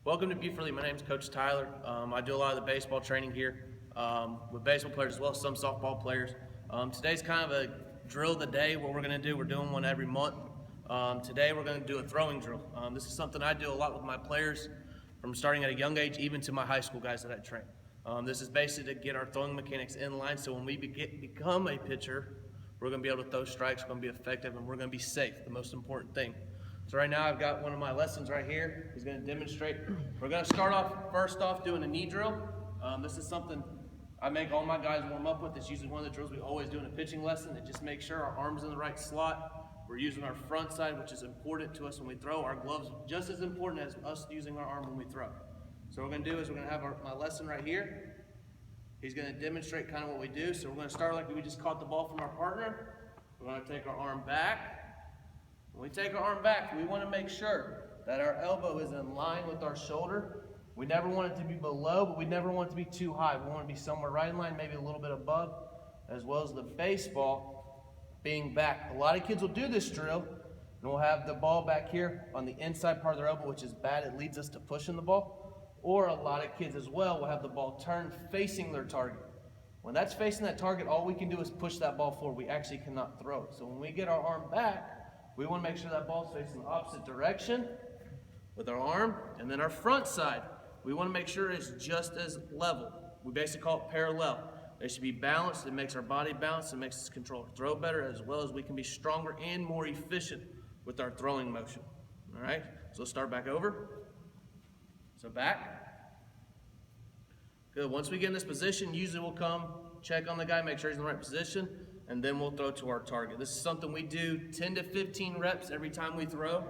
Welcome to Buford Lee. My name is Coach Tyler. I do a lot of the baseball training here with baseball players as well as some softball players. Today's kind of a drill of the day. What we're going to do, we're doing one every month. Today we're going to do a throwing drill. This is something I do a lot with my players from starting at a young age even to my high school guys that I train. This is basically to get our throwing mechanics in line so when we become a pitcher, we're going to be able to throw strikes, we're going to be effective, and we're going to be safe, the most important thing. So right now I've got one of my lessons right here. He's going to demonstrate. We're going to start off first off doing a knee drill. This is something I make all my guys warm up with. It's usually one of the drills we always do in a pitching lesson. It just makes sure our arm's in the right slot. We're using our front side, which is important to us when we throw. Our gloves just as important as us using our arm when we throw. So what we're going to do is we're going to have my lesson right here. He's going to demonstrate kind of what we do. So we're going to start like we just caught the ball from our partner. We're going to take our arm back. When we take our arm back, we want to make sure that our elbow is in line with our shoulder. We never want it to be below, but we never want it to be too high. We want to be somewhere right in line, maybe a little bit above, as well as the baseball being back. A lot of kids will do this drill, and we'll have the ball back here on the inside part of their elbow, which is bad. It leads us to pushing the ball. Or a lot of kids as well will have the ball turned facing their target. When that's facing that target, all we can do is push that ball forward. We actually cannot throw it. So when we get our arm back, we want to make sure that ball's facing the opposite direction with our arm, and then our front side, we want to make sure it's just as level. We basically call it parallel. They should be balanced. It makes our body balanced. It makes us control our throw better, as well as we can be stronger and more efficient with our throwing motion. All right, so let's start back over. So back. Good. Once we get in this position, usually we'll come check on the guy, make sure he's in the right position, and then we'll throw to our target. This is something we do 10 to 15 reps every time we throw.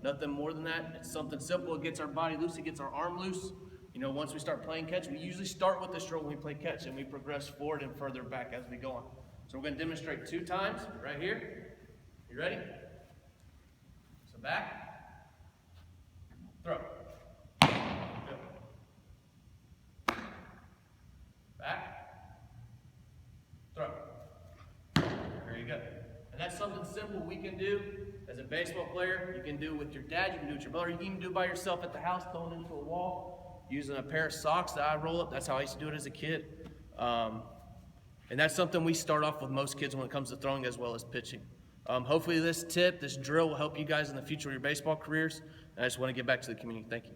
Nothing more than that. It's something simple. It gets our body loose. It gets our arm loose. You know, once we start playing catch, we usually start with this drill when we play catch, and we progress forward and further back as we go on. So we're going to demonstrate 2 times right here. You ready? So back. Throw. Good. Back. Throw. Very good. And that's something simple we can do as a baseball player. You can do it with your dad, you can do it with your brother, you can even do it by yourself at the house, throwing into a wall, using a pair of socks that I roll up. That's how I used to do it as a kid. And that's something we start off with most kids when it comes to throwing as well as pitching. Hopefully this drill will help you guys in the future of your baseball careers. And I just want to get back to the community. Thank you.